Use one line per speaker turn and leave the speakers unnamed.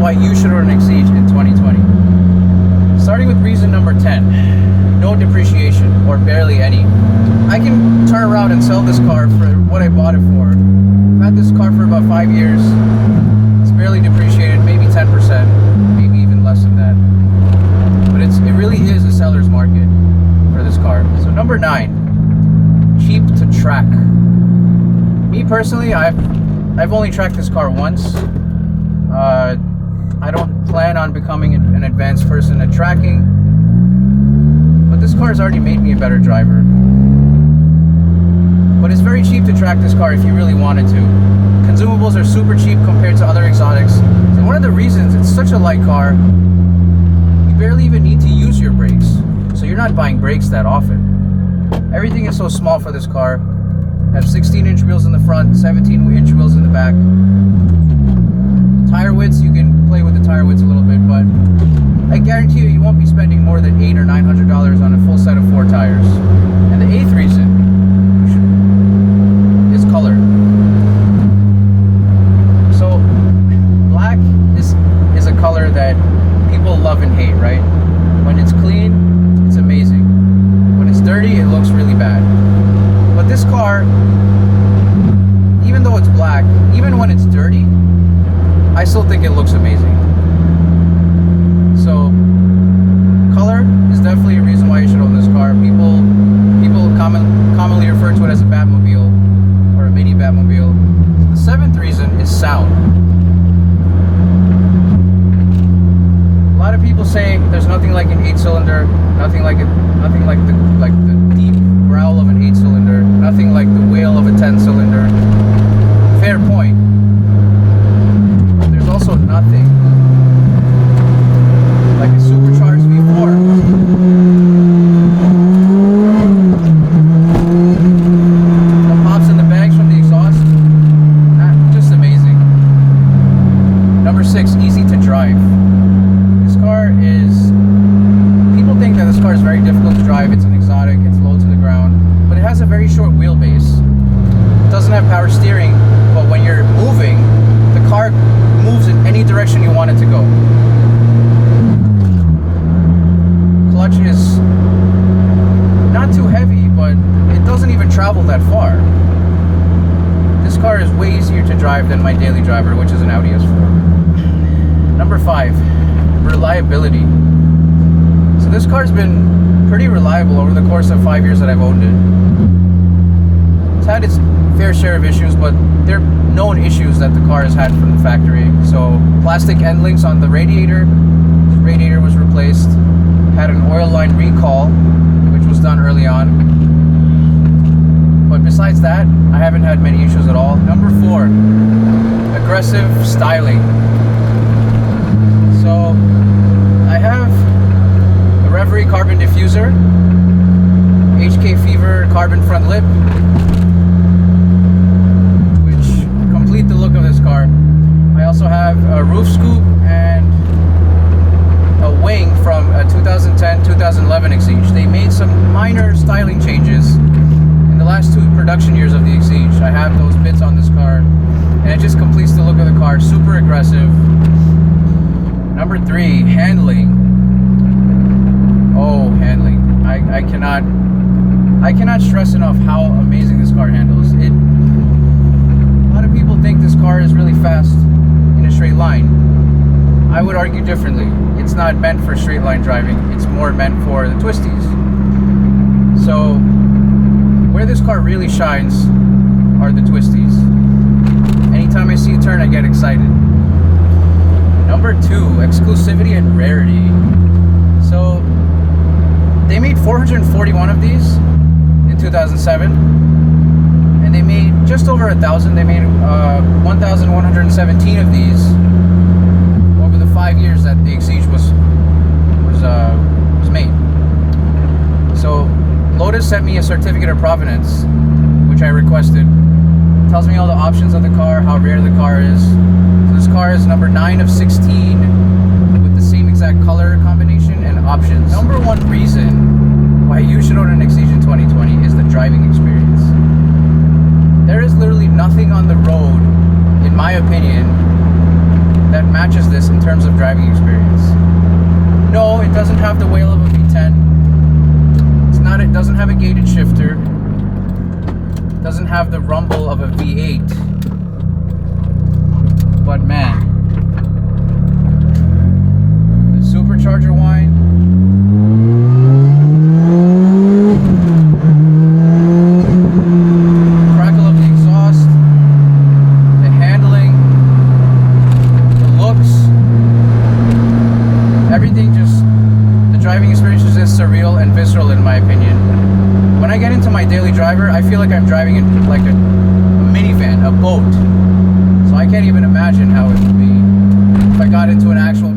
why you should own an Exige in 2020. Starting with reason number 10, no depreciation, or barely any. I can turn around and sell this car for what I bought it for. I've had this car for about 5 years. It's barely depreciated, maybe 10%, maybe even less than that. But it really is a seller's market for this car. So number 9, cheap to track. Me personally, I've only tracked this car once. I don't plan on becoming an advanced person at tracking, but this car has already made me a better driver. But it's very cheap to track this car if you really wanted to. Consumables are super cheap compared to other exotics. So one of the reasons it's such a light car, you barely even need to use your brakes. So you're not buying brakes that often. Everything is so small for this car. I have 16-inch wheels in the front, 17-inch wheels in the back. Tire widths, you can play with the tire widths a little bit, but I guarantee you won't be spending more than $800 or $900 on a full set of 4 tires. And the 8th reason is color. So black is a color that people love and hate, right? When it's clean, it's amazing. When it's dirty, it looks really bad. But this car, even though it's black, even when it's dirty, I still think it looks amazing. So, color is definitely a reason why you should own this car. People commonly refer to it as a Batmobile or a mini Batmobile. The 7th reason is sound. A lot of people say there's nothing like an 8-cylinder, nothing like the deep growl of an 8-cylinder, nothing like the wail of a 10-cylinder. Fair point. There's also nothing like a supercharged V4. The pops and the bangs from the exhaust, just amazing. Number 6, easy to drive. This car is, people think that this car is very difficult to drive. It's an exotic, it's low to the ground, but it has a very short wheelbase. It doesn't have power steering, but when you're moving, the car moves in any direction you want it to go. Clutch is not too heavy, but it doesn't even travel that far. This car is way easier to drive than my daily driver, which is an Audi S4. Number 5, reliability. So this car's been pretty reliable over the course of 5 years that I've owned it. It's had its fair share of issues, but they're known issues that the car has had from the factory. So plastic end links on the radiator. The radiator was replaced. Had an oil line recall, which was done early on. But besides that, I haven't had many issues at all. Number 4, aggressive styling. So I have a Reverie carbon diffuser, HK Fever carbon front lip, the look of this car. I also have a roof scoop and a wing from a 2010-2011 Exige. They made some minor styling changes in the last 2 production years of the Exige. I have those bits on this car, and it just completes the look of the car. Super aggressive. Number 3, handling. Oh, handling. I cannot stress enough how amazing this car handles. A lot of people think this car is really fast in a straight line. I would argue differently. It's not meant for straight line driving. It's more meant for the twisties. So where this car really shines are the twisties. Anytime I see a turn, I get excited. Number 2, exclusivity and rarity. So they made 441 of these in 2007. And they made just over 1,000. They made 1,117 of these over the 5 years that the Exige was made. So Lotus sent me a certificate of provenance, which I requested. It tells me all the options of the car, how rare the car is. So this car is number 9 of 16 with the same exact color combination and options. Number 1 reason why you should own an Exige in 2020 is the driving experience. There is literally nothing on the road, in my opinion, that matches this in terms of driving experience. No, it doesn't have the wail of a V10. It doesn't have a gated shifter. It doesn't have the rumble of a V8. But man, the supercharger whine, crackle of the exhaust, the handling, the looks, everything just, the driving experience is just surreal and visceral in my opinion. When I get into my daily driver, I feel like I'm driving in like a minivan, a boat. So I can't even imagine how it would be if I got into an actual